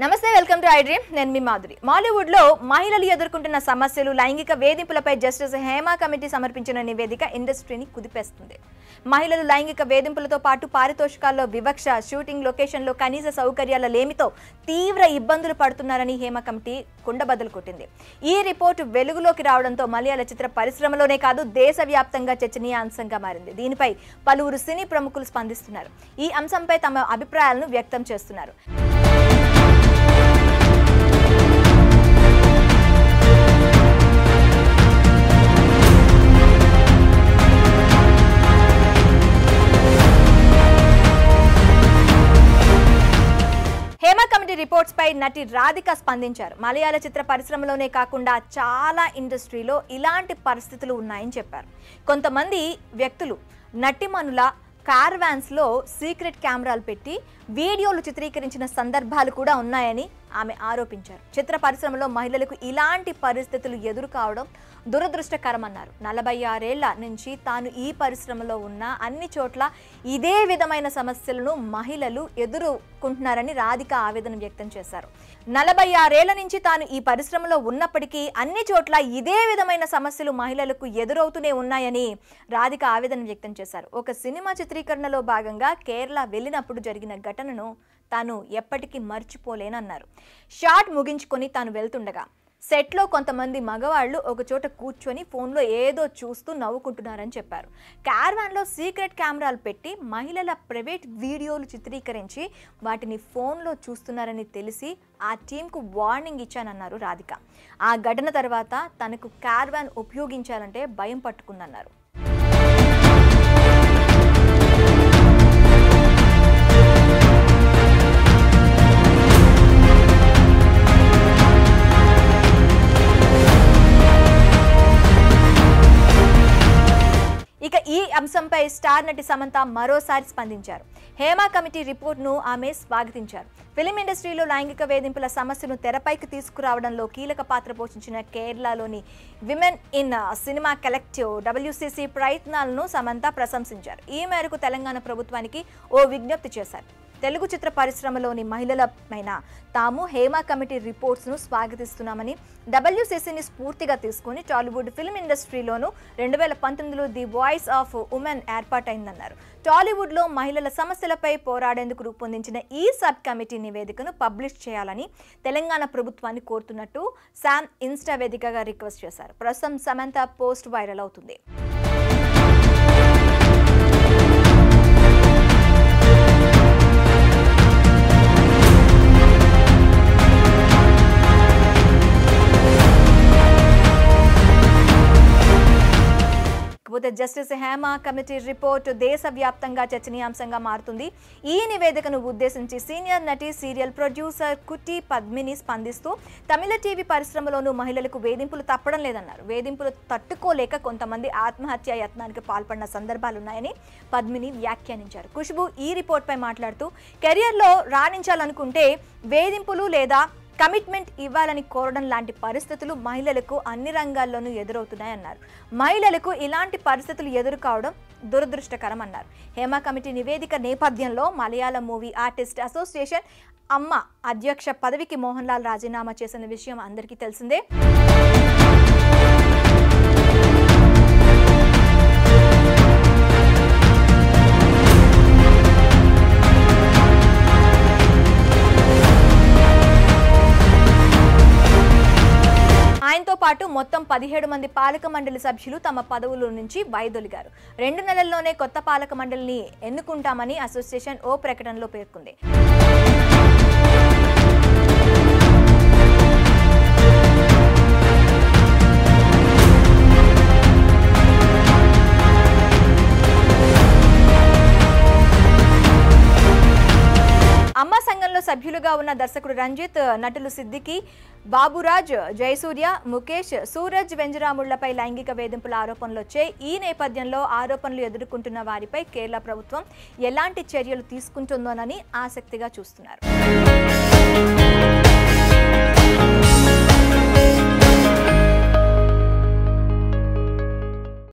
నమస్తే welcome to I dream నేను మీ మాధురి. మాలీవుడ్ లో మహిళలు ఎదుర్కొంటున్న సమస్యలు లైంగిక వేధింపులపై జస్టిస్ హేమా కమిటీ సమర్పించిన నివేదిక ఇండస్ట్రీని కుదిపేస్తుంది. మహిళలు లైంగిక వేధింపులతో పాటు పారితోషికాల్లో వివక్ష, షూటింగ్ లొకేషన్లో కనీస సౌకర్యాల లేమితో తీవ్ర ఇబ్బందులు పడుతున్నారని హేమా కమిటీ కుండబద్దలు కొట్టింది. ఈ రిపోర్టు వెలుగులోకి రావడంతో మలయాళ చిత్ర పరిశ్రమలోనే కాదు దేశవ్యాప్తంగా చర్చనీయాంశంగా మారింది. దీనిపై పలువురు సినీ ప్రముఖులు స్పందిస్తున్నారు. ఈ అంశంపై తమ అభిప్రాయాలను వ్యక్తం చేస్తున్నారు. హేమా కమిటీ రిపోర్ట్స్ పై నటి రాధిక స్పందించారు. మలయాళ చిత్ర పరిశ్రమలోనే కాకుండా చాలా ఇండస్ట్రీలో ఇలాంటి పరిస్థితులు ఉన్నాయని చెప్పారు. కొంతమంది వ్యక్తులు నటిమనుల కార్వాన్స్ లో సీక్రెట్ కెమెరాలు పెట్టి వీడియోలు చిత్రీకరించిన సందర్భాలు కూడా ఉన్నాయని ఆమె ఆరోపించారు. చిత్ర పరిశ్రమలో మహిళలకు ఇలాంటి పరిస్థితులు ఎదురు కావడం దురదృష్టకరమన్నారు. 46 ఏళ్ల నుంచి తాను ఈ పరిశ్రమలో ఉన్న అన్ని చోట్ల ఇదే విధమైన సమస్యలను మహిళలు ఎదుర్కొంటున్నారని రాధిక ఆవేదన వ్యక్తం చేశారు. 46 ఏళ్ల నుంచి తాను ఈ పరిశ్రమలో ఉన్నప్పటికీ అన్ని చోట్ల ఇదే విధమైన సమస్యలు మహిళలకు ఎదురవుతూనే ఉన్నాయని రాధిక ఆవేదన వ్యక్తం చేశారు. ఒక సినిమా చిత్రీకరణలో భాగంగా కేరళ వెళ్ళినప్పుడు జరిగిన ఘటనను తాను ఎప్పటికీ మర్చిపోలేనన్నారు. షాట్ ముగించుకొని తాను వెళ్తుండగా సెట్లో కొంతమంది మగవాళ్లు ఒక చోట కూర్చొని ఫోన్లో ఏదో చూస్తూ నవ్వుకుంటున్నారని చెప్పారు. క్యారవాన్లో సీక్రెట్ కెమెరాలు పెట్టి మహిళల ప్రైవేట్ వీడియోలు చిత్రీకరించి వాటిని ఫోన్లో చూస్తున్నారని తెలిసి ఆ టీంకు వార్నింగ్ ఇచ్చానన్నారు రాధిక. ఆ ఘటన తర్వాత తనకు క్యారవాన్ ఉపయోగించాలంటే భయం పట్టుకుందన్నారు. ఇక ఈ అంశంపై స్టార్ నటి సమంత మరోసారి స్పందించారు. హేమా కమిటీ రిపోర్ట్ను ఆమె స్వాగతించారు. ఫిలిం ఇండస్ట్రీలో లైంగిక వేధింపుల సమస్యను తెరపైకి తీసుకురావడంలో కీలక పాత్ర పోషించిన కేరళలోని women in cinema collective WCC ప్రయత్నాలను సమంత ప్రశంసించారు. ఈ మేరకు తెలంగాణ ప్రభుత్వానికి ఓ విజ్ఞప్తి చేశారు. తెలుగు చిత్ర పరిశ్రమలోని మహిళలపైన తాము హేమా కమిటీ రిపోర్ట్స్ను స్వాగతిస్తున్నామని, WCCని స్ఫూర్తిగా తీసుకుని టాలీవుడ్ ఫిల్మ్ ఇండస్ట్రీలోనూ 2019లో ది వాయిస్ ఆఫ్ ఉమెన్ ఏర్పాటైందన్నారు. టాలీవుడ్లో మహిళల సమస్యలపై పోరాడేందుకు రూపొందించిన ఈ సబ్ కమిటీ నివేదికను పబ్లిష్ చేయాలని తెలంగాణ ప్రభుత్వాన్ని కోరుతున్నట్టు శామ్ ఇన్స్టా వేదికగా రిక్వెస్ట్ చేశారు. ప్రస్తుతం సమంత పోస్ట్ వైరల్ అవుతుంది. జస్టిస్ హేమా కమిటీ రిపోర్టు దేశవ్యాప్తంగా చర్చనీయాంశంగా మారుతుంది. ఈ నివేదికను ఉద్దేశించి సీనియర్ నటి, సీరియల్ ప్రొడ్యూసర్ కుట్టి పద్మిని స్పందిస్తూ తమిళ టీవీ పరిశ్రమలోనూ మహిళలకు వేధింపులు తప్పడం లేదన్నారు. వేధింపులు తట్టుకోలేక కొంతమంది ఆత్మహత్య యత్నానికి పాల్పడిన సందర్భాలున్నాయని పద్మిని వ్యాఖ్యానించారు. ఖుష్బూ ఈ రిపోర్ట్పై మాట్లాడుతూ కెరియర్లో రాణించాలనుకుంటే వేధింపులు లేదా కమిట్మెంట్ ఇవ్వాలని కోరడం లాంటి పరిస్థితులు మహిళలకు అన్ని రంగాల్లోనూ ఎదురవుతున్నాయన్నారు. మహిళలకు ఇలాంటి పరిస్థితులు ఎదురు కావడం దురదృష్టకరం అన్నారు. హేమా కమిటీ నివేదిక నేపథ్యంలో మలయాళ మూవీ ఆర్టిస్ట్ అసోసియేషన్ అమ్మ అధ్యక్ష పదవికి మోహన్ లాల్ రాజీనామా చేసిన విషయం అందరికీ తెలిసిందే. ఆయనతో పాటు మొత్తం 17 మంది పాలక మండలి సభ్యులు తమ పదవుల నుంచి వైదొలిగారు. 2 నెలల్లోనే కొత్త పాలక మండలిని ఎన్నుకుంటామని అసోసియేషన్ ఓ ప్రకటనలో పేర్కొంది. అమ్మ సంఘంలో సభ్యులుగా ఉన్న దర్శకుడు రంజిత్, నటులు సిద్దికి, బాబురాజ్, జయసూర్య, ముఖేష్, సూరజ్ వెంజరాముళ్లపై లైంగిక వేధింపుల ఆరోపణలు వచ్చాయి. ఈ నేపథ్యంలో ఆరోపణలు ఎదుర్కొంటున్న వారిపై కేరళ ప్రభుత్వం ఎలాంటి చర్యలు తీసుకుంటుందోనని ఆసక్తిగా చూస్తున్నారు.